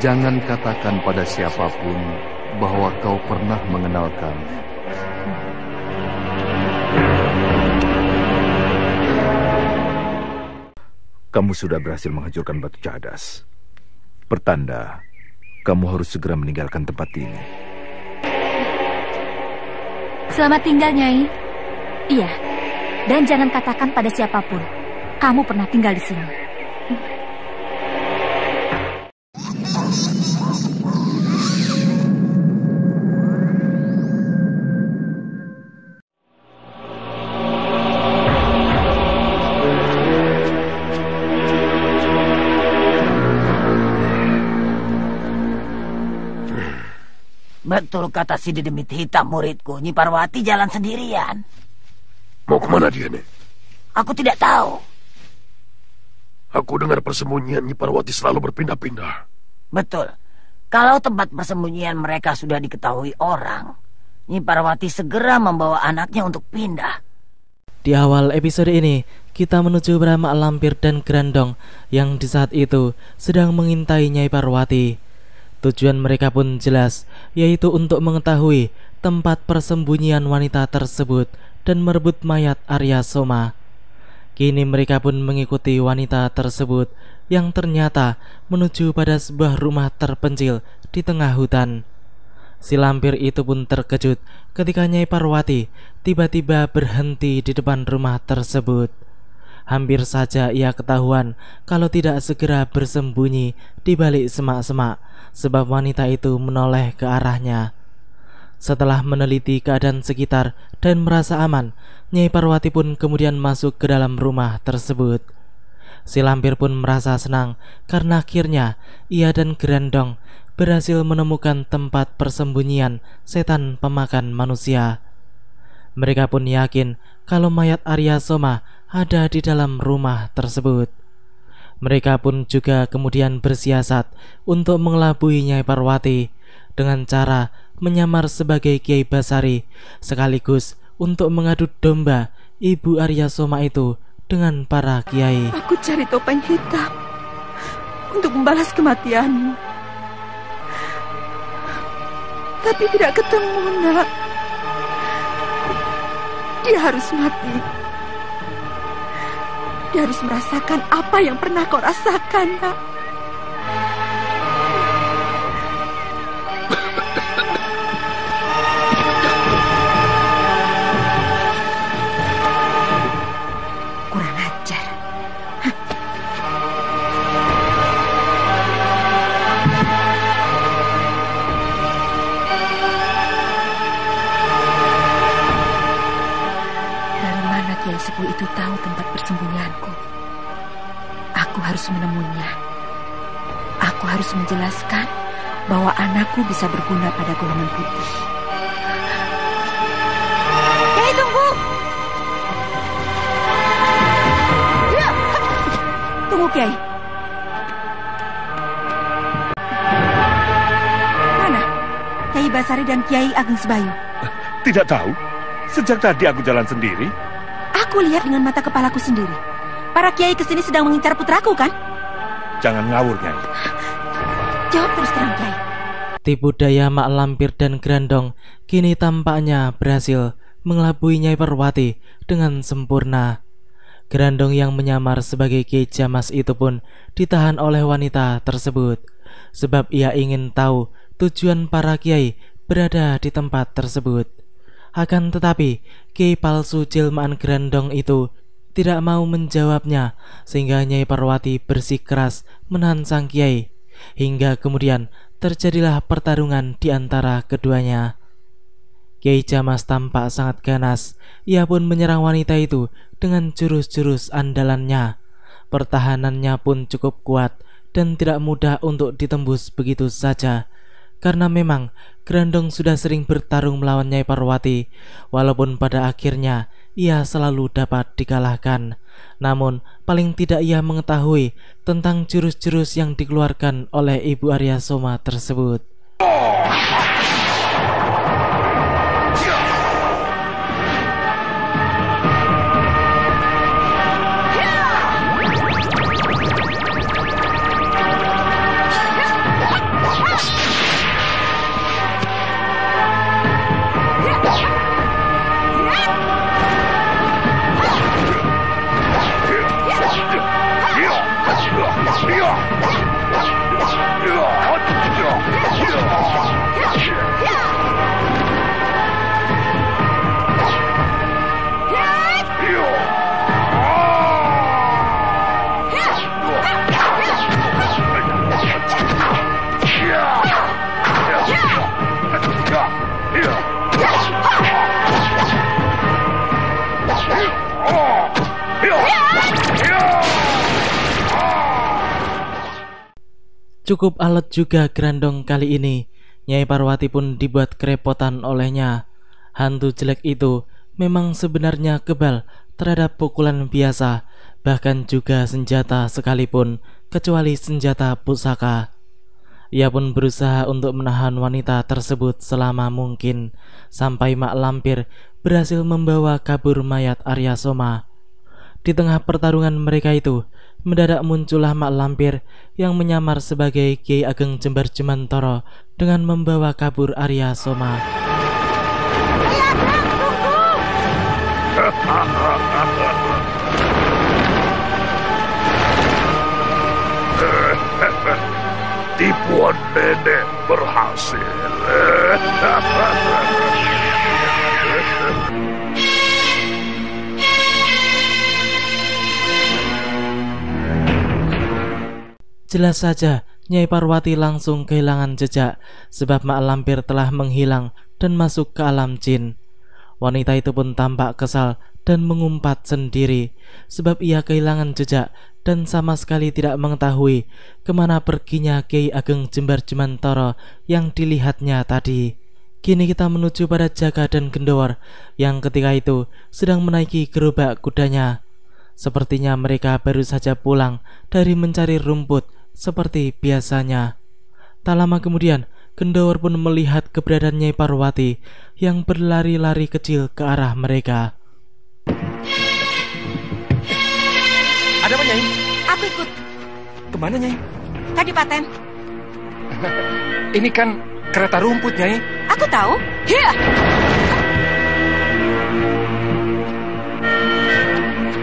Jangan katakan pada siapapun bahwa kau pernah mengenal kami. Kamu sudah berhasil menghancurkan batu cadas. Pertanda, kamu harus segera meninggalkan tempat ini. Selamat tinggal, Nyai. Iya, dan jangan katakan pada siapapun kamu pernah tinggal di sini. Betul kata si Dedemit Hitam, muridku. Nyi Parwati jalan sendirian. Mau kemana dia, Nek? Aku tidak tahu. Aku dengar persembunyian Nyi Parwati selalu berpindah-pindah. Betul. Kalau tempat persembunyian mereka sudah diketahui orang, Nyi Parwati segera membawa anaknya untuk pindah. Di awal episode ini, kita menuju Mak Lampir dan Grandong yang di saat itu sedang mengintai Nyai Parwati. Tujuan mereka pun jelas, yaitu untuk mengetahui tempat persembunyian wanita tersebut dan merebut mayat Arya Soma. Kini mereka pun mengikuti wanita tersebut yang ternyata menuju pada sebuah rumah terpencil di tengah hutan. Si lampir itu pun terkejut ketika Nyai Parwati tiba-tiba berhenti di depan rumah tersebut. Hampir saja ia ketahuan kalau tidak segera bersembunyi di balik semak-semak, sebab wanita itu menoleh ke arahnya. Setelah meneliti keadaan sekitar dan merasa aman, Nyai Parwati pun kemudian masuk ke dalam rumah tersebut. Si lampir pun merasa senang karena akhirnya ia dan Grandong berhasil menemukan tempat persembunyian setan pemakan manusia. Mereka pun yakin kalau mayat Arya Soma ada di dalam rumah tersebut. Mereka pun juga kemudian bersiasat untuk mengelabui Nyai Parwati dengan cara menyamar sebagai Kiai Basari, sekaligus untuk mengadu domba Ibu Arya Soma itu dengan para kiai. Aku cari topeng hitam untuk membalas kematianmu, tapi tidak ketemu, Nak. Dia harus mati. Dia harus merasakan apa yang pernah kau rasakan, Nak. Kurang ajar. Dari mana Kiai Sepuh itu tahu tempat persembunyianku? Aku harus menemuinya. Aku harus menjelaskan bahwa anakku bisa berguna pada golongan putih. Kiai, tunggu! Ya. Tunggu, Kiai. Mana Kiai Basari dan Kiai Ageng Sebayu? Tidak tahu. Sejak tadi aku jalan sendiri. Aku lihat dengan mata kepalaku sendiri. Para kiai kesini sedang mengincar putraku, kan? Jangan ngawur, Nyai. Jawab terus terang, Kiai. Tipu daya Mak Lampir dan Grandong kini tampaknya berhasil mengelabui Nyai Parwati dengan sempurna. Grandong yang menyamar sebagai Kiai Jamas itu pun ditahan oleh wanita tersebut, sebab ia ingin tahu tujuan para kiai berada di tempat tersebut. Akan tetapi Kiai palsu jelmaan Grandong itu tidak mau menjawabnya, sehingga Nyai Parwati bersikeras menahan sang kiai, hingga kemudian terjadilah pertarungan di antara keduanya. Kiai Jamas tampak sangat ganas. Ia pun menyerang wanita itu dengan jurus-jurus andalannya. Pertahanannya pun cukup kuat dan tidak mudah untuk ditembus begitu saja, karena memang Grandong sudah sering bertarung melawan Nyai Parwati, walaupun pada akhirnya ia selalu dapat dikalahkan. Namun paling tidak ia mengetahui tentang jurus-jurus yang dikeluarkan oleh Ibu Arya Soma tersebut. Cukup alat juga Grandong kali ini. Nyai Parwati pun dibuat kerepotan olehnya. Hantu jelek itu memang sebenarnya kebal terhadap pukulan biasa, bahkan juga senjata sekalipun, kecuali senjata pusaka. Ia pun berusaha untuk menahan wanita tersebut selama mungkin, sampai Mak Lampir berhasil membawa kabur mayat Arya Soma. Di tengah pertarungan mereka itu, mendadak muncullah Mak Lampir yang menyamar sebagai Kiai Ageng Jembar Jemantoro dengan membawa kabur Arya Soma. Tipuan nenek berhasil. Jelas saja Nyai Parwati langsung kehilangan jejak, sebab Mak Lampir telah menghilang dan masuk ke alam jin. Wanita itu pun tampak kesal dan mengumpat sendiri, sebab ia kehilangan jejak dan sama sekali tidak mengetahui kemana perginya Kiai Ageng Jembar Jemantoro yang dilihatnya tadi. Kini kita menuju pada Jaka dan Gendowor yang ketika itu sedang menaiki gerobak kudanya. Sepertinya mereka baru saja pulang dari mencari rumput seperti biasanya. Tak lama kemudian, Gendowor pun melihat keberadaan Nyai Parwati yang berlari-lari kecil ke arah mereka. Ada apa, Nyai? Aku ikut. Kemana, Nyai? Kadipaten. Ini kan kereta rumput, Nyai. Aku tahu. Hiya!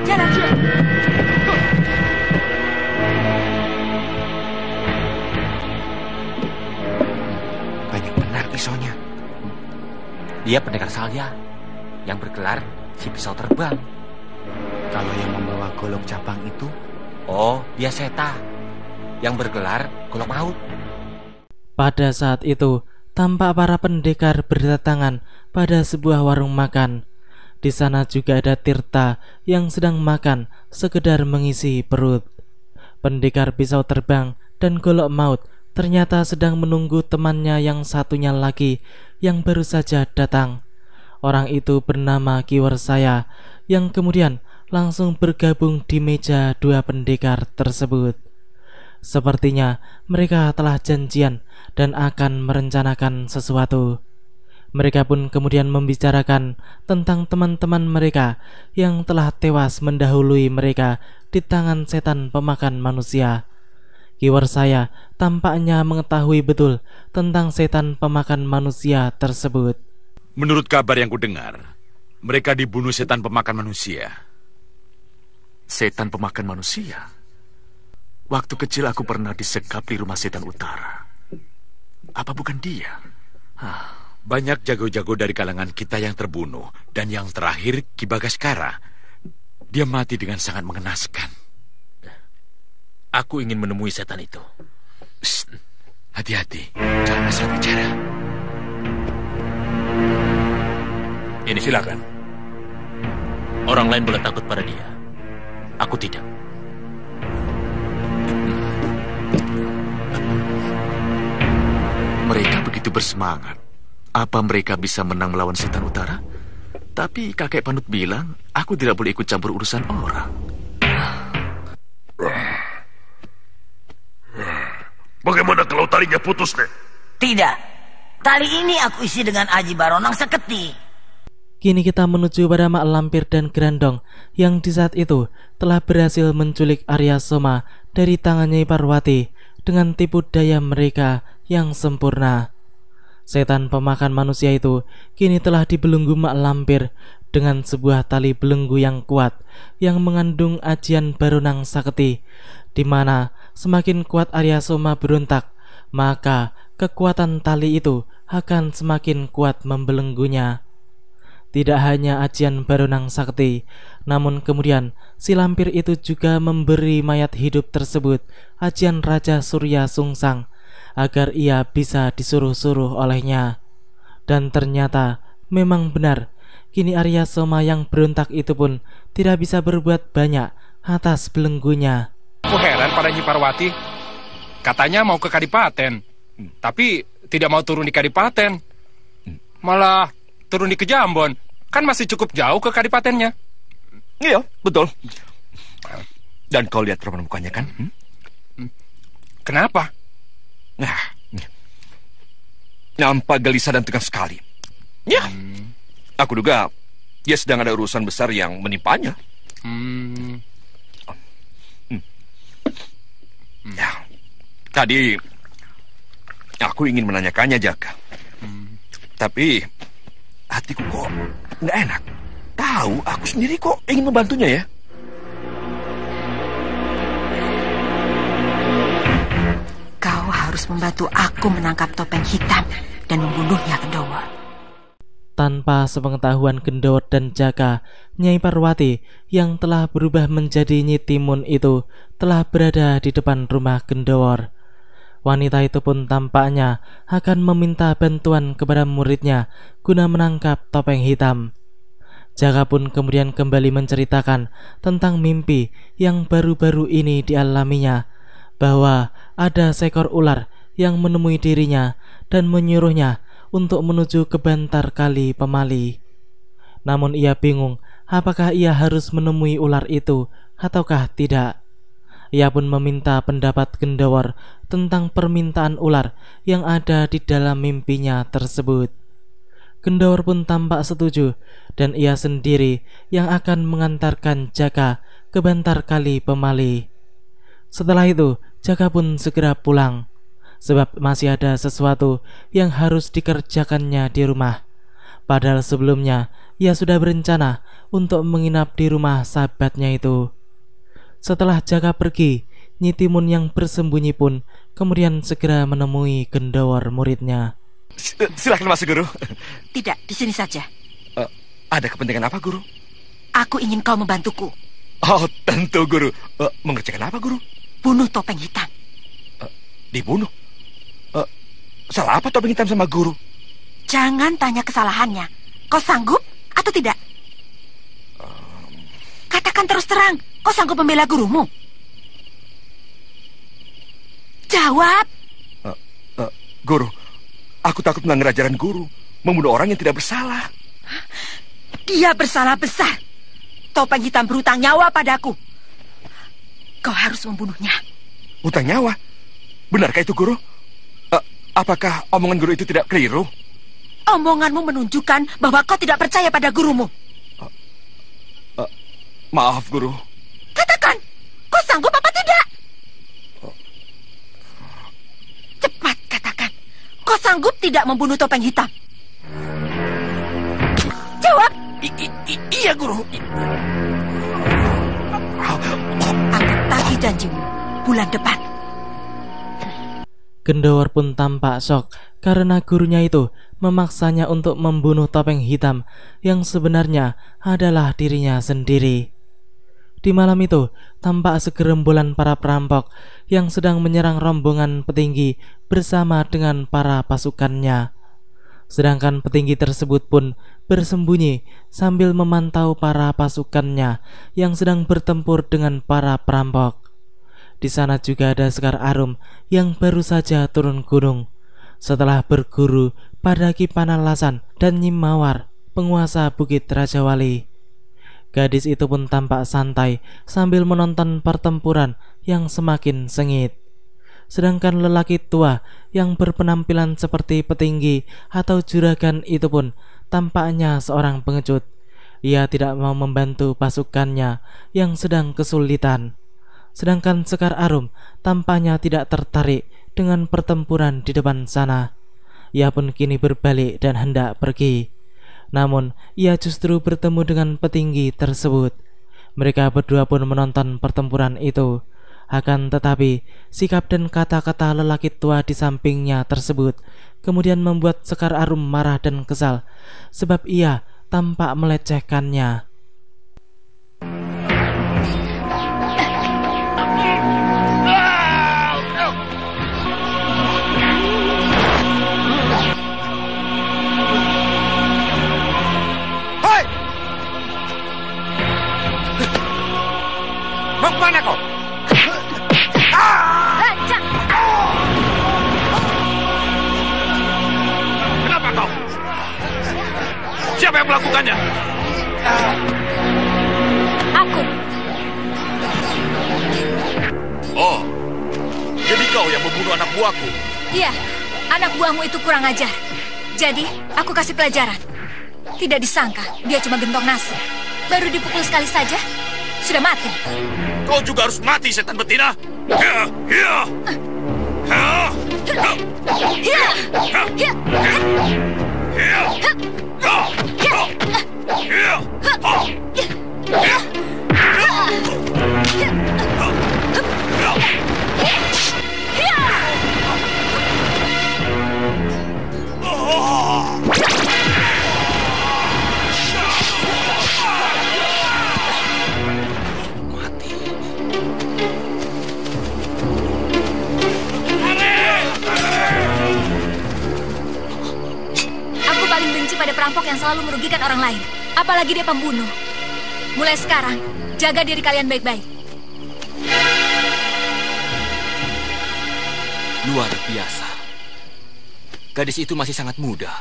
Jalan. Banyak benar pisaunya. Dia pendekar salya yang bergelar si pisau terbang. Kalau yang membawa golok cabang itu? Oh, dia Seta yang bergelar golok maut. Pada saat itu, tampak para pendekar berdatangan pada sebuah warung makan. Di sana juga ada Tirta yang sedang makan sekedar mengisi perut. Pendekar pisau terbang dan golok maut ternyata sedang menunggu temannya yang satunya lagi yang baru saja datang. Orang itu bernama Ki Warsaya yang kemudian langsung bergabung di meja dua pendekar tersebut. Sepertinya mereka telah janjian dan akan merencanakan sesuatu. Mereka pun kemudian membicarakan tentang teman-teman mereka yang telah tewas mendahului mereka di tangan setan pemakan manusia. Ki Warsaya tampaknya mengetahui betul tentang setan pemakan manusia tersebut. Menurut kabar yang kudengar, mereka dibunuh setan pemakan manusia. Setan pemakan manusia? Waktu kecil aku pernah disekap di rumah setan utara. Apa bukan dia? Banyak jago-jago dari kalangan kita yang terbunuh. Dan yang terakhir, Ki Bagaskara. Dia mati dengan sangat mengenaskan. Aku ingin menemui setan itu. Hati-hati, jangan asal bicara. Ini silakan. Orang lain boleh takut pada dia. Aku tidak. Mereka begitu bersemangat. Apa mereka bisa menang melawan setan utara? Tapi kakek Panut bilang, aku tidak boleh ikut campur urusan orang. Bagaimana kalau talinya putus, Nek? Tidak. Tali ini aku isi dengan aji baronang seketi. Kini kita menuju pada Mak Lampir dan Grandong yang di saat itu telah berhasil menculik Arya Soma dari tangan Nyai Parwati dengan tipu daya mereka yang sempurna. Setan pemakan manusia itu kini telah dibelenggu Mak Lampir dengan sebuah tali belenggu yang kuat yang mengandung ajian Barunang Saketi, di mana semakin kuat Arya Soma berontak, maka kekuatan tali itu akan semakin kuat membelenggunya. Tidak hanya ajian Barunang Sakti, namun kemudian si lampir itu juga memberi mayat hidup tersebut ajian Raja Surya Sungsang agar ia bisa disuruh-suruh olehnya. Dan ternyata memang benar, kini Arya Soma yang berontak itu pun tidak bisa berbuat banyak atas belenggunya. Aku heran pada Nyi Parwati. Katanya mau ke Kadipaten, tapi tidak mau turun di Kadipaten. Malah turun di Kejambon. Kan masih cukup jauh ke Kadipatennya. Iya, betul. Dan kau lihat perempuan mukanya kan? Kenapa? Nah, nampak gelisah dan tegang sekali. Ya, aku duga dia sedang ada urusan besar yang menimpanya. Ya, tadi aku ingin menanyakannya, Jaka. Tapi hatiku kok nggak enak. Tahu, aku sendiri kok ingin membantunya ya. Kau harus membantu aku menangkap topeng hitam dan membunuhnya, Gendowor. Tanpa sepengetahuan Gendowor dan Jaka, Nyai Parwati yang telah berubah menjadi Nyi Timun itu telah berada di depan rumah Gendowor. Wanita itu pun tampaknya akan meminta bantuan kepada muridnya guna menangkap topeng hitam. Jaka pun kemudian kembali menceritakan tentang mimpi yang baru-baru ini dialaminya, bahwa ada seekor ular yang menemui dirinya dan menyuruhnya untuk menuju ke Bantar Kali Pemali. Namun ia bingung apakah ia harus menemui ular itu ataukah tidak. Ia pun meminta pendapat Gendowor tentang permintaan ular yang ada di dalam mimpinya tersebut. Gendowor pun tampak setuju, dan ia sendiri yang akan mengantarkan Jaka ke Bantar Kali Pemali. Setelah itu, Jaka pun segera pulang, sebab masih ada sesuatu yang harus dikerjakannya di rumah. Padahal sebelumnya ia sudah berencana untuk menginap di rumah sahabatnya itu. Setelah Jaka pergi, Nyi Timun yang bersembunyi pun kemudian segera menemui Gendowor muridnya. Silakan masuk, Guru. Tidak, di sini saja. Ada kepentingan apa, Guru? Aku ingin kau membantuku. Oh, tentu, Guru. Mengerjakan apa, Guru? Bunuh topeng hitam. Dibunuh? Salah apa topeng hitam sama Guru? Jangan tanya kesalahannya. Kau sanggup atau tidak? Katakan terus terang. Kau sanggup membela gurumu? Jawab. Guru, aku takut melanggar ajaran Guru, membunuh orang yang tidak bersalah. Dia bersalah besar. Topeng hitam berhutang nyawa padaku. Kau harus membunuhnya. Hutang nyawa? Benarkah itu, Guru? Apakah omongan Guru itu tidak keliru? Omonganmu menunjukkan bahwa kau tidak percaya pada gurumu. Maaf, Guru. Katakan, kau sanggup apa tidak? Cepat katakan, kau sanggup tidak membunuh topeng hitam? Jawab. Iya, Guru. Aku tagih janjimu bulan depan. Gendowor pun tampak syok karena gurunya itu memaksanya untuk membunuh topeng hitam yang sebenarnya adalah dirinya sendiri. Di malam itu, tampak segerombolan para perampok yang sedang menyerang rombongan petinggi bersama dengan para pasukannya. Sedangkan petinggi tersebut pun bersembunyi sambil memantau para pasukannya yang sedang bertempur dengan para perampok. Di sana juga ada Sekar Arum yang baru saja turun gunung setelah berguru pada Ki Panalasan dan Nyi Mawar, penguasa Bukit Rajawali. Gadis itu pun tampak santai sambil menonton pertempuran yang semakin sengit. Sedangkan lelaki tua yang berpenampilan seperti petinggi atau juragan itu pun tampaknya seorang pengecut. Ia tidak mau membantu pasukannya yang sedang kesulitan. Sedangkan Sekar Arum tampaknya tidak tertarik dengan pertempuran di depan sana. Ia pun kini berbalik dan hendak pergi. Namun ia justru bertemu dengan petinggi tersebut. Mereka berdua pun menonton pertempuran itu. Akan tetapi sikap dan kata-kata lelaki tua di sampingnya tersebut kemudian membuat Sekar Arum marah dan kesal, sebab ia tampak melecehkannya. Mau kemana kau? Kenapa kau? Siapa yang melakukannya? Aku. Oh, jadi kau yang membunuh anak buahku? Iya, anak buahmu itu kurang ajar. Jadi, aku kasih pelajaran. Tidak disangka, dia cuma gentong nasi. Baru dipukul sekali saja, sudah mati. Kau juga harus mati, setan betina. Pada perampok yang selalu merugikan orang lain, apalagi dia pembunuh. Mulai sekarang, jaga diri kalian baik-baik. Luar biasa. Gadis itu masih sangat muda,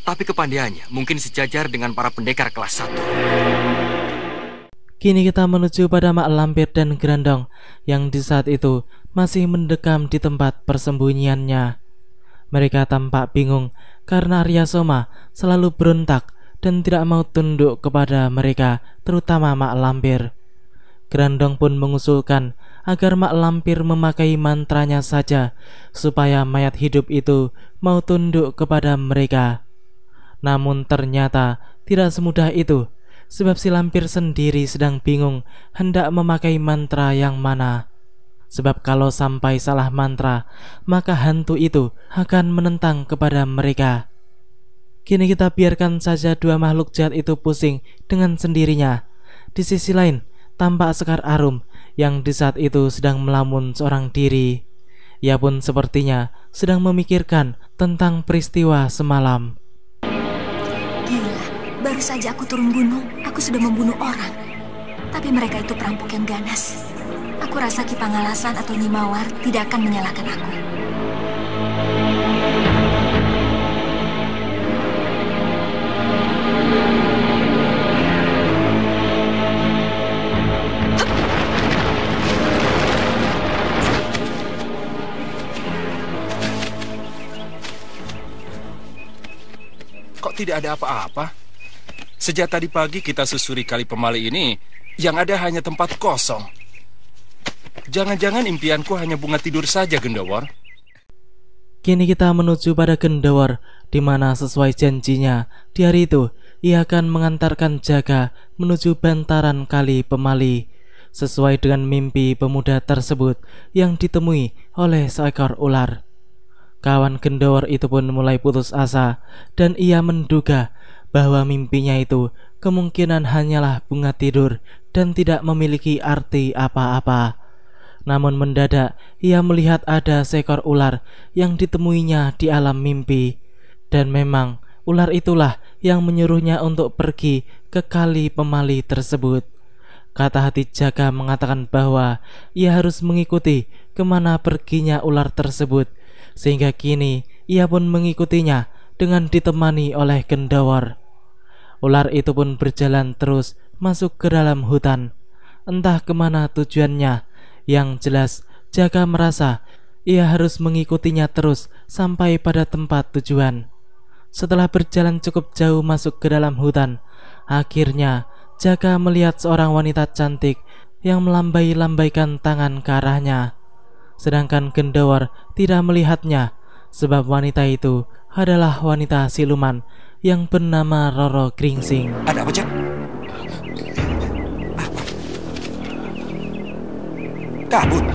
tapi kepandaiannya mungkin sejajar dengan para pendekar kelas 1. Kini kita menuju pada Mak Lampir dan Grandong yang di saat itu masih mendekam di tempat persembunyiannya. Mereka tampak bingung karena Arya Soma selalu berontak dan tidak mau tunduk kepada mereka, terutama Mak Lampir. Grandong pun mengusulkan agar Mak Lampir memakai mantranya saja supaya mayat hidup itu mau tunduk kepada mereka. Namun ternyata tidak semudah itu, sebab si Lampir sendiri sedang bingung hendak memakai mantra yang mana. Sebab kalau sampai salah mantra, maka hantu itu akan menentang kepada mereka. Kini kita biarkan saja dua makhluk jahat itu pusing dengan sendirinya. Di sisi lain, tampak Sekar Arum yang di saat itu sedang melamun seorang diri. Ia pun sepertinya sedang memikirkan tentang peristiwa semalam. Gila, baru saja aku turun gunung, aku sudah membunuh orang. Tapi mereka itu perampok yang ganas. Aku rasa Ki Pangalasan atau Nyi Mawar tidak akan menyalahkan aku. Kok tidak ada apa-apa? Sejak tadi pagi kita susuri kali pemali ini, yang ada hanya tempat kosong. Jangan-jangan impianku hanya bunga tidur saja, Gendawar. Kini kita menuju pada Gendawar, di mana sesuai janjinya di hari itu ia akan mengantarkan Jaga menuju bantaran kali pemali, sesuai dengan mimpi pemuda tersebut yang ditemui oleh seekor ular. Kawan Gendawar itu pun mulai putus asa dan ia menduga bahwa mimpinya itu kemungkinan hanyalah bunga tidur dan tidak memiliki arti apa-apa. Namun mendadak ia melihat ada seekor ular yang ditemuinya di alam mimpi. Dan memang ular itulah yang menyuruhnya untuk pergi ke kali pemali tersebut. Kata hati Jaga mengatakan bahwa ia harus mengikuti kemana perginya ular tersebut. Sehingga kini ia pun mengikutinya dengan ditemani oleh Gendawar. Ular itu pun berjalan terus masuk ke dalam hutan. Entah kemana tujuannya. Yang jelas Jaga merasa ia harus mengikutinya terus sampai pada tempat tujuan. Setelah berjalan cukup jauh masuk ke dalam hutan, akhirnya Jaga melihat seorang wanita cantik yang melambai-lambaikan tangan ke arahnya. Sedangkan Gendawar tidak melihatnya sebab wanita itu adalah wanita siluman yang bernama Roro Gringsing. Ada apa, Jak? Apa? Kabut?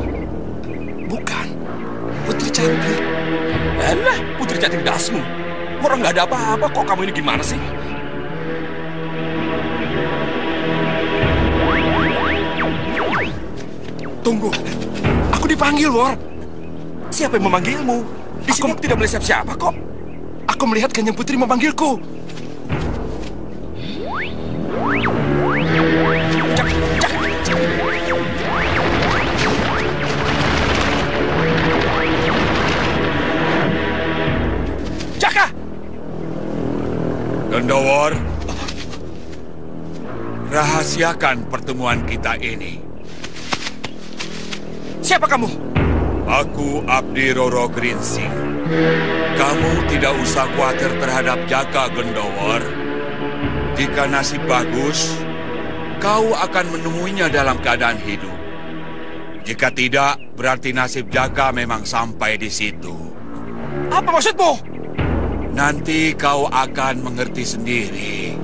Bukan. Putri cantik. Alah, putri cantik dasmu. Orang nggak ada apa-apa kok. Kamu ini gimana sih? Tunggu. Aku dipanggil, Wor. Siapa yang memanggilmu? Di sini aku tidak melihat siapa kok. Aku melihat Kanjeng Putri memanggilku. Jaka! Gondowor, rahasiakan pertemuan kita ini. Siapa kamu? Aku Abdi Roro Gringsing. Kamu tidak usah khawatir terhadap Jaka, Gondowor. Jika nasib bagus, kau akan menemuinya dalam keadaan hidup. Jika tidak, berarti nasib Jaka memang sampai di situ. Apa maksudmu? Nanti kau akan mengerti sendiri.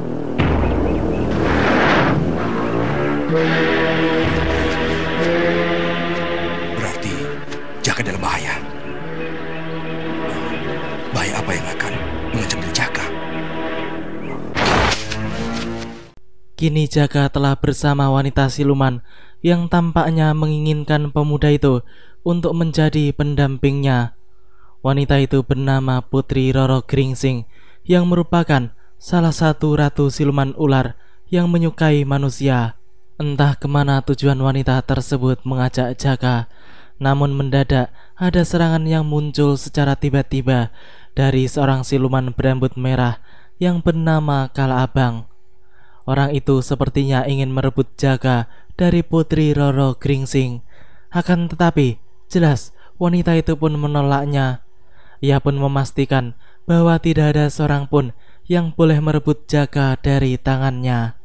Berarti Jaka dalam bahaya. Bahaya apa yang akan mengancam Jaka? Kini Jaka telah bersama wanita siluman yang tampaknya menginginkan pemuda itu untuk menjadi pendampingnya. Wanita itu bernama Putri Roro Gringsing yang merupakan salah satu ratu siluman ular yang menyukai manusia. Entah kemana tujuan wanita tersebut mengajak Jaka, namun mendadak ada serangan yang muncul secara tiba-tiba dari seorang siluman berambut merah yang bernama Kala Abang. Orang itu sepertinya ingin merebut Jaka dari Putri Roro Gringsing. Akan tetapi, jelas wanita itu pun menolaknya. Ia pun memastikan bahwa tidak ada seorang pun yang boleh merebut Jaka dari tangannya.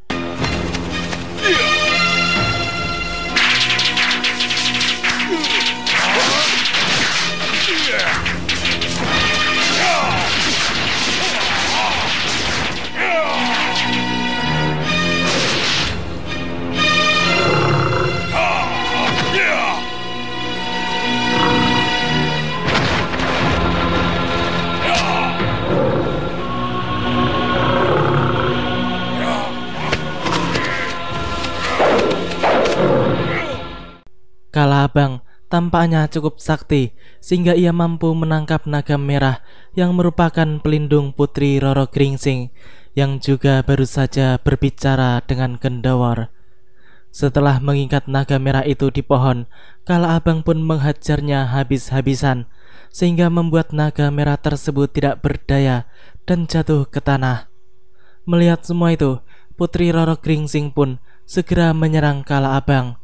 Kala Abang tampaknya cukup sakti sehingga ia mampu menangkap naga merah yang merupakan pelindung Putri Roro Gringsing yang juga baru saja berbicara dengan Gondowor. Setelah mengikat naga merah itu di pohon, Kala Abang pun menghajarnya habis-habisan sehingga membuat naga merah tersebut tidak berdaya dan jatuh ke tanah. Melihat semua itu, Putri Roro Gringsing pun segera menyerang Kala Abang.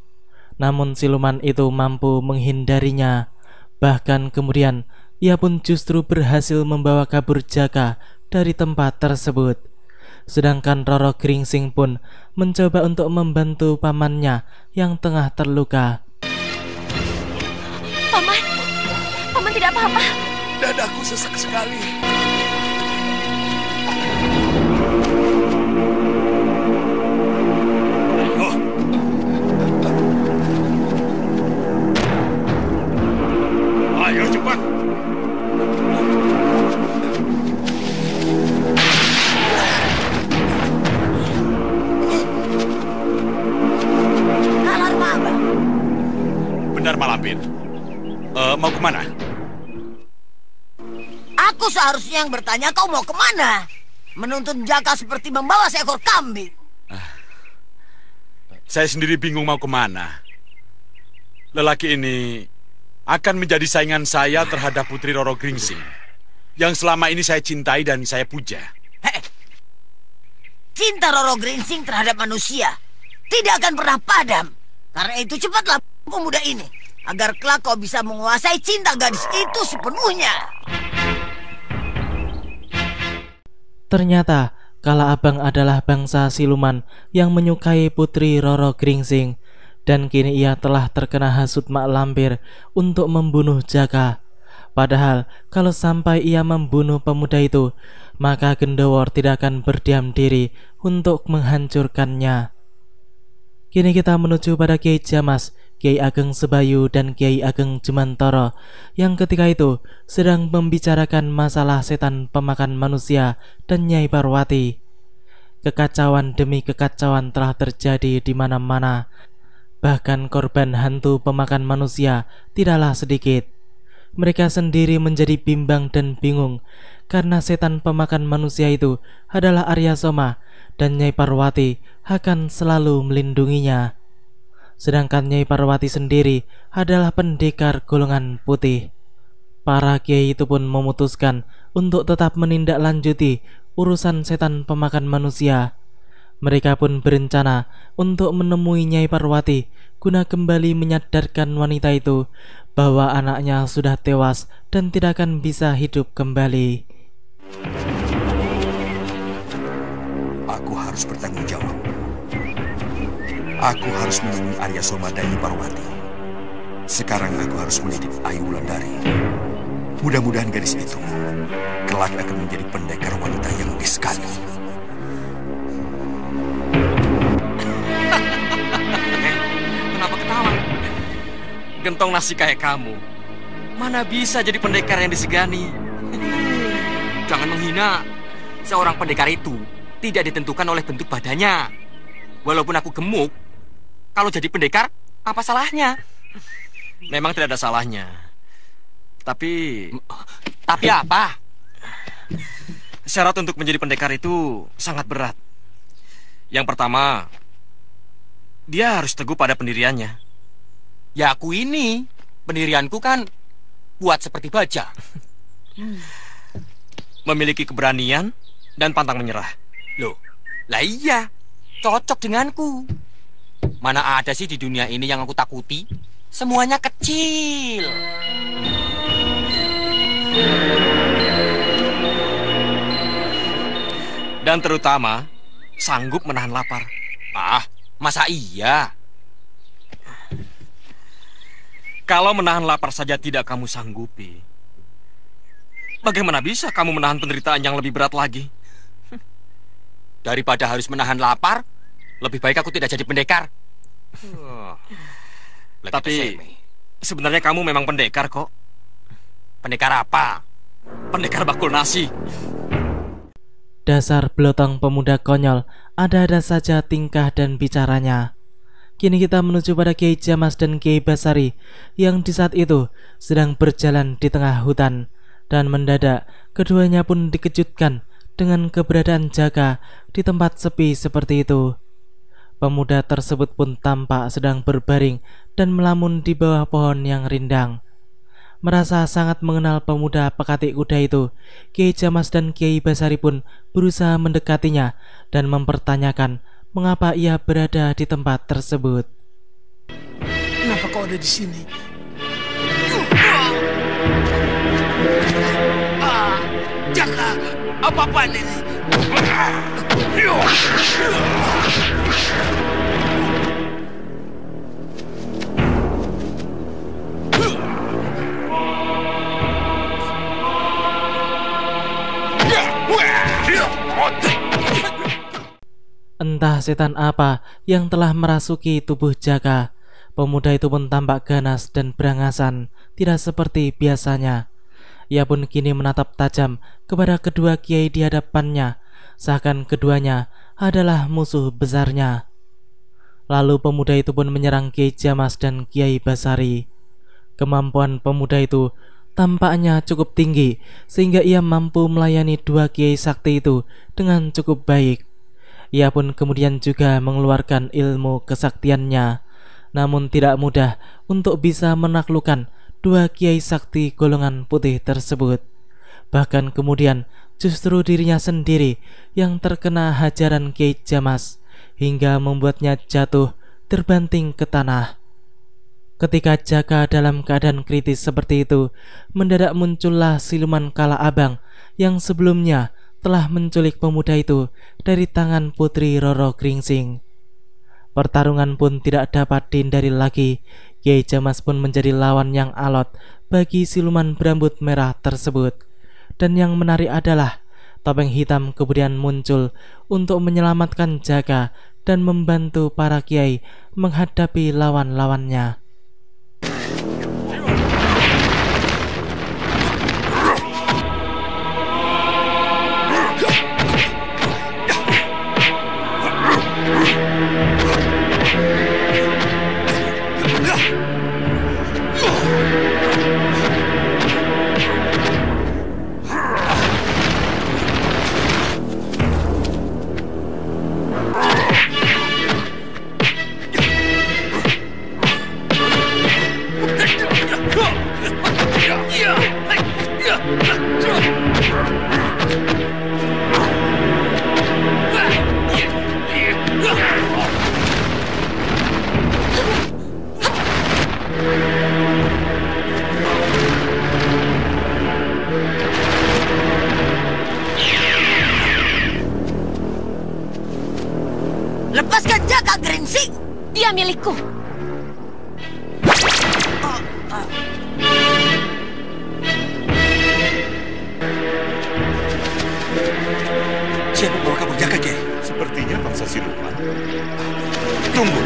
Namun siluman itu mampu menghindarinya. Bahkan kemudian ia pun justru berhasil membawa kabur Jaka dari tempat tersebut. Sedangkan Roro Gringsing pun mencoba untuk membantu pamannya yang tengah terluka. Paman, paman tidak apa-apa. Dadaku sesak sekali. Ayo cepat. Kalar Maba. Benar Malampir. Mau kemana? Aku seharusnya yang bertanya, kau mau kemana? Menuntun Jaka seperti membawa seekor kambing. Saya sendiri bingung mau kemana. Lelaki ini akan menjadi saingan saya terhadap Putri Roro Gringsing yang selama ini saya cintai dan saya puja. Cinta Roro Gringsing terhadap manusia tidak akan pernah padam. Karena itu cepatlah pemuda ini, agar kelak kau bisa menguasai cinta gadis itu sepenuhnya. Ternyata Kala Abang adalah bangsa siluman yang menyukai Putri Roro Gringsing, dan kini ia telah terkena hasut Mak Lampir untuk membunuh Jaka. Padahal kalau sampai ia membunuh pemuda itu, maka Gendowor tidak akan berdiam diri untuk menghancurkannya. Kini kita menuju pada Kiai Jamas, Kiai Ageng Sebayu, dan Kiai Ageng Jemantoro yang ketika itu sedang membicarakan masalah setan pemakan manusia dan Nyai Parwati. Kekacauan demi kekacauan telah terjadi di mana-mana. Bahkan korban hantu pemakan manusia tidaklah sedikit. Mereka sendiri menjadi bimbang dan bingung karena setan pemakan manusia itu adalah Arya Soma dan Nyai Parwati akan selalu melindunginya. Sedangkan Nyai Parwati sendiri adalah pendekar golongan putih. Para kiai itu pun memutuskan untuk tetap menindaklanjuti urusan setan pemakan manusia. Mereka pun berencana untuk menemui Nyai Parwati guna kembali menyadarkan wanita itu bahwa anaknya sudah tewas dan tidak akan bisa hidup kembali. Aku harus bertanggung jawab. Aku harus menemui Arya Soma dan Nyai Parwati. Sekarang aku harus mendidik Ayu Wulandari. Mudah-mudahan gadis itu kelak akan menjadi pendekar wanita yang sekali. Kenapa ketawa? Gentong nasi kayak kamu, mana bisa jadi pendekar yang disegani? Jangan menghina. Seorang pendekar itu tidak ditentukan oleh bentuk badannya. Walaupun aku gemuk, kalau jadi pendekar, apa salahnya? Memang tidak ada salahnya. Tapi apa? Syarat untuk menjadi pendekar itu sangat berat. Yang pertama, dia harus teguh pada pendiriannya. Ya aku ini, pendirianku kan buat seperti baja. Memiliki keberanian dan pantang menyerah. Loh, lah iya, cocok denganku. Mana ada sih di dunia ini yang aku takuti? Semuanya kecil. Dan terutama, sanggup menahan lapar. Ah, masa iya? Kalau menahan lapar saja tidak kamu sanggupi, bagaimana bisa kamu menahan penderitaan yang lebih berat lagi? Daripada harus menahan lapar, lebih baik aku tidak jadi pendekar. Tapi sebenarnya kamu memang pendekar kok. Pendekar apa? Pendekar bakul nasi. Dasar belotong pemuda konyol, ada-ada saja tingkah dan bicaranya. Kini kita menuju pada Kiai Jamas dan Kiai Basari yang di saat itu sedang berjalan di tengah hutan. Dan mendadak keduanya pun dikejutkan dengan keberadaan Jaka di tempat sepi seperti itu. Pemuda tersebut pun tampak sedang berbaring dan melamun di bawah pohon yang rindang. Merasa sangat mengenal pemuda pekatik kuda itu, Kiai Jamas dan Kiai Basari pun berusaha mendekatinya dan mempertanyakan mengapa ia berada di tempat tersebut. Kenapa kau ada di sini? Jaka, apa-apaan ini? Entah setan apa yang telah merasuki tubuh Jaka. Pemuda itu pun tampak ganas dan berangasan, tidak seperti biasanya. Ia pun kini menatap tajam kepada kedua kiai di hadapannya, seakan keduanya adalah musuh besarnya. Lalu pemuda itu pun menyerang Kiai Jamas dan Kiai Basari. Kemampuan pemuda itu tampaknya cukup tinggi, sehingga ia mampu melayani dua kiai sakti itu dengan cukup baik. Ia pun kemudian juga mengeluarkan ilmu kesaktiannya, namun tidak mudah untuk bisa menaklukkan dua kiai sakti golongan putih tersebut. Bahkan kemudian justru dirinya sendiri yang terkena hajaran Kiai Jamas, hingga membuatnya jatuh terbanting ke tanah. Ketika Jaka dalam keadaan kritis seperti itu, mendadak muncullah siluman Kala Abang yang sebelumnya telah menculik pemuda itu dari tangan Putri Roro Gringsing. Pertarungan pun tidak dapat dihindari lagi. Kiai Jamas pun menjadi lawan yang alot bagi siluman berambut merah tersebut. Dan yang menarik adalah topeng hitam kemudian muncul untuk menyelamatkan Jaka dan membantu para kiai menghadapi lawan-lawannya. Lepaskan Jaka Gringsing. Dia milikku. Siapa bawa kabur Jaka, Kiai? Sepertinya bangsa siluman. Tunggu.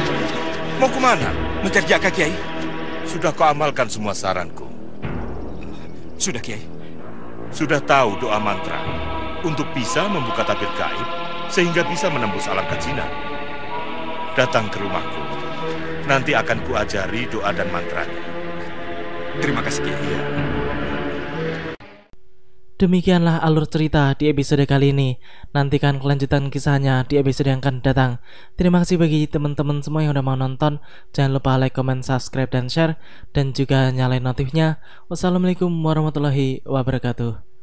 Mau kemana? Mencari Jaka, Kiai? Sudah kau amalkan semua saranku? Sudah, Kiai. Sudah tahu doa mantra untuk bisa membuka tabir gaib sehingga bisa menembus alam kejinan. Datang ke rumahku. Nanti akan kuajari doa dan mantranya. Terima kasih, Kiai. Demikianlah alur cerita di episode kali ini. Nantikan kelanjutan kisahnya di episode yang akan datang. Terima kasih bagi teman-teman semua yang udah mau nonton. Jangan lupa like, comment, subscribe, dan share. Dan juga nyalain notifnya. Wassalamualaikum warahmatullahi wabarakatuh.